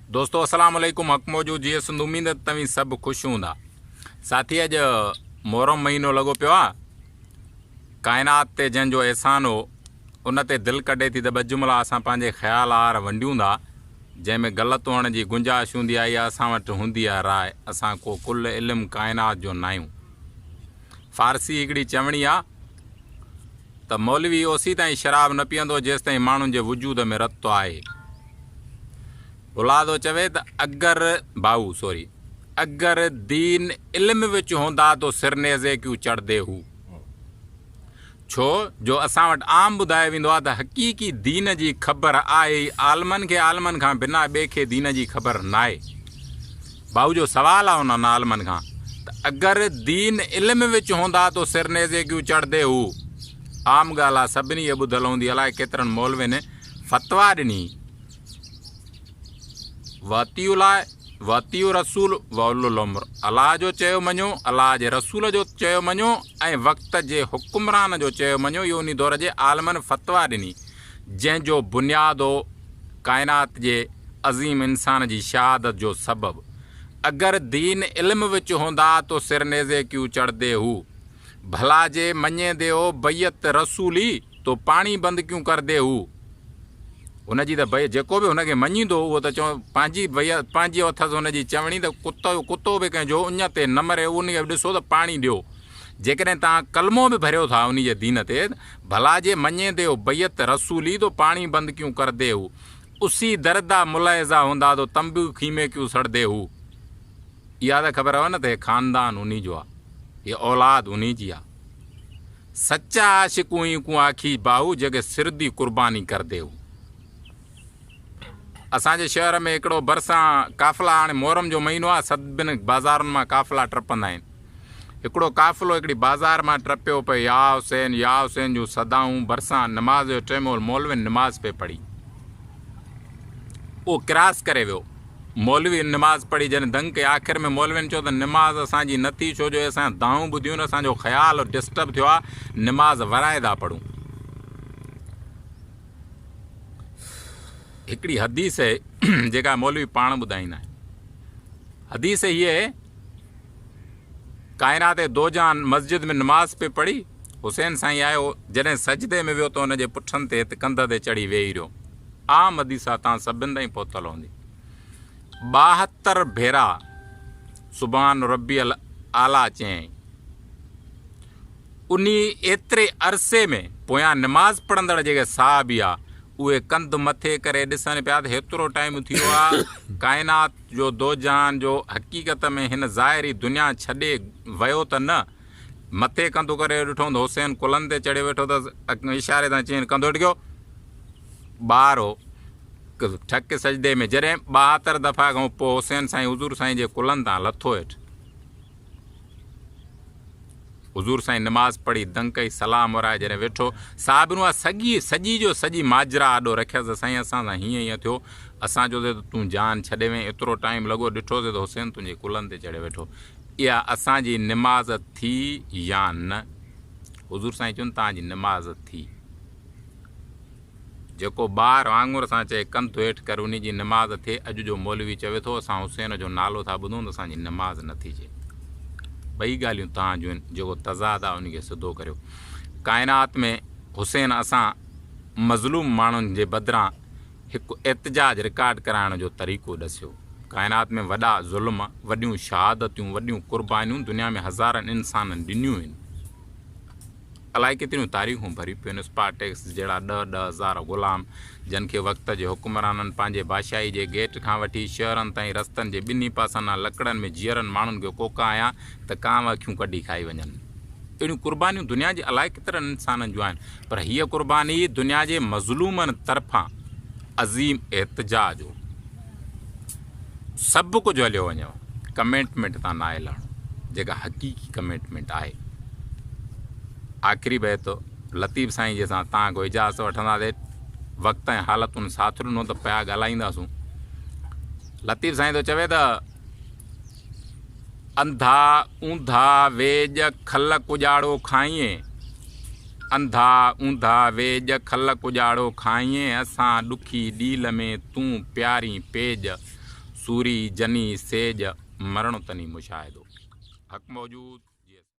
दोस्तों अस्सलाम वालेकुम। हक़ मौजूद जी संद उम्मीद तव्हीं सब खुश हूंदा। साथी अॼु मुहर्रम महीनो लगो पियो आहे। काइनात ते जंहिंजो एहसान हो उन ते दिलि कढे थी त ॿ जुमिला असां पंहिंजे ख़्याल आर वंडियूं था, जंहिंमें ग़लति हुअण जी गुंजाइश हूंदी आहे या असां वटि हूंदी आहे राय। असां को कुल इल्मु काइनात जो न आहियूं। फ़ारसी हिकिड़ी चवणी आहे त मौलवी ओसी ताईं शराब न पीअंदो जेसि ताईं माण्हुनि जे वजूद में रतो आहे। बुलादो चवे त अगर दीन इल्म विच हूंदा तो सिरनेज़े क्यों चढ़दे हू। छो जो असां वटि आम ॿुधायो वेंदो आहे त हक़ीक़ी दीन जी ख़बर आहे, आलमनि खे आलमनि खां बिना ॿिए खे दीन जी ख़बर न आहे। भाऊ जो सवाल आहे उन्हनि आलमनि खां त अगरि दीन इल्म विच हूंदा तो सिरनेज़े क्यों चढ़दे हू। आम ॻाल्हि आहे, सभिनी इहे ॿुधल हूंदी। अलाए केतिरनि मौलवियुनि फ़तवा ॾिनी वतियु रसूल वउलुल उम्र, अलाह जो चयो मञो, अलाह जे रसूल जो चयो मञो ऐं वक़्त जे हुकुमरान जो चयो मञो। इहो उन दौर जे आलमनि फ़तवा ॾिनी जंहिंजो बुनियाद हो काइनात जे अज़ीम इंसान जी शहादत जो सबबु। अगरि दीन इल्म विच हूंदा तो सिरनेज़े क्यों चढ़दे हू। भला जे मञे हो बैत रसूली तो पाणी बंदि क्यों करदे हू। हुनजी त भई जेको बि हुनखे मञींदो उहो त चओ पंहिंजी अथसि हुनजी चवणी त कुतो बि कंहिंजो उन ते न मरे, उन खे ॾिसो त पाणी ॾियो। जेकॾहिं तव्हां कलमो बि भरियो था उन जे दीन ते, भला जे मञे हो बैत रसूली तो पाणी बंदि क्यों करदे हू। उसी दर्दा मुलाइज़ा हूंदा तो तंबू खीमे क्यों सड़दे हू। इहा त ख़बर आहे न त ख़ानदान उन्ही जो आहे, हीअ औलाद उन्ही जी आहे। सचा आशिकूं ई को आखी बाहू जेके सिरदी कुर्बानी करदे हू। असांजे शहर में हिकिड़ो भरिसां काफ़िला, हाणे मुहर्रम जो महीनो आहे, सभिनी बाज़ारुनि मां काफ़िला टपंदा आहिनि। हिकिड़ो काफ़िलो हिकिड़ी बाज़ार मां टपियो पियो, या हुसैन जूं सदाऊं। भरिसां नमाज़ जो टाइम हो, मौलवी नमाज़ पे पढ़ी, उहो क्रॉस करे वियो। मौलवी नमाज़ पढ़ी जॾहिं दंग कई, आख़िर में मौलवियुनि चयो त नमाज़ असांजी न थी, छो जो असां दाऊं ॿुधियूं, असांजो ख़्यालु डिस्टर्ब थियो आहे, नमाज़ वराए था पढ़ूं। हिकिड़ी हदीस आहे जेका मौलवी पाण ॿुधाईंदा आहिनि। हदीस हीअ आहे, काइनात दो जान मस्जिद में नमाज़ पे पढ़ी, हुसैन साईं आयो, जॾहिं सजदे में वियो त हुनजे पुठनि ते कंध ते चढ़ी वेही रहियो। आम हदीस आहे, तव्हां सभिनि ताईं पहुतल हूंदी। 72 भेरा सुभान रब्बी अल आला चयईं। उन एतिरे अरसे में पोयां नमाज़ पढ़ंदड़ जेके साहबी आहे उहे कंध मथे करे ॾिसनि पिया त हेतिरो टाइम थियो आहे, काइनात जो दो जहान जो हक़ीक़त में हिन ज़ाहिरी दुनिया छॾे वियो त न। मथे कंधो करे ॾिठो त हुसैन कुलनि ते चढ़े वेठो त इशारे सां चयनि कंधो टिकियो। ॿार हो ठक सजदे में, जॾहिं 72 दफ़ा खां पोइ हुसैन साईं हुज़ूर साईं जे कुलनि तां लथो हेठि। हुज़ूर साईं नमाज़ पढ़ी, दंग कई, सलाम वराए जॾहिं वेठो, साहिबनु आहे सॼी माजरा आॾो रखियसि। साईं असां सां हीअं थियो, असां चयोसीं त तूं जान छॾे वहीं, एतिरो टाइम लॻो, ॾिठोसीं त हुसैन तुंहिंजे कुलनि ते चढ़े वेठो। इहा असांजी नमाज़ थी या न? हुज़ूर साईं चवनि तव्हांजी नमाज़ थी। जेको ॿार वांगुर सां चए कंधु हेठि कर, उन जी नमाज़ थिए। अॼु जो मौलवी चवे थो असां हुसैन जो नालो था ॿुधूं त असांजी नमाज़ नथी थिए। ॿई ॻाल्हियूं तव्हां जूं आहिनि, जेको तज़ाद आहे उनखे सिधो करियो। काइनात में हुसैन असां मज़लूम माण्हुनि जे बदिरां हिकु एतिजाज रिकॉर्ड कराइण जो तरीक़ो ॾसियो। काइनात में वॾा ज़ुल्म, वॾियूं शहादतियूं, वॾियूं कुर्बानियूं दुनिया में हज़ारनि इंसाननि ॾिनियूं आहिनि। अलाए केतिरियूं तारीख़ूं भरी पियूं आहिनि। स्पार्टेक्स जहिड़ा 10-10 हज़ार ग़ुलाम, जिन खे वक़्त जे हुकुमराननि पंहिंजे बादशाही जे गेट खां वठी शहरनि ताईं रस्तनि जे ॿिन्ही पासनि लकड़नि में जीअरनि माण्हुनि खे कोका आया त कांव अखियूं कढी खाई वञनि। अहिड़ियूं कुर्बानियूं दुनिया जे अलाए केतिरनि इंसाननि जूं आहिनि, पर हीअ कुर्बानी दुनिया जे मज़लूमनि तरफ़ां अज़ीम एहतजाज हो। सभु कुझु हलियो वञो, कमिटमेंट तां न आहे लहणो, जेका हक़ीक़ी कमिटमेंट आहे। आख़िरी बैत लतीफ़ साईं जे सां तव्हां को इजाज़त वठंदासीं, वक़्त ऐं हालतुनि साथ ॾिनो त पिया ॻाल्हाईंदासूं। लतीफ़ साईं थो चवे त अंधा ऊंधा वेज खल कुॼाड़ो खाईं, अंधा ऊंधा वेज खल कुॼाड़ो खाईं, असां ॾुखी ॾील में तूं प्यारी पेज, सूरी जनी सेज मरण तनी मुशाहिदो हक़ मौजूद।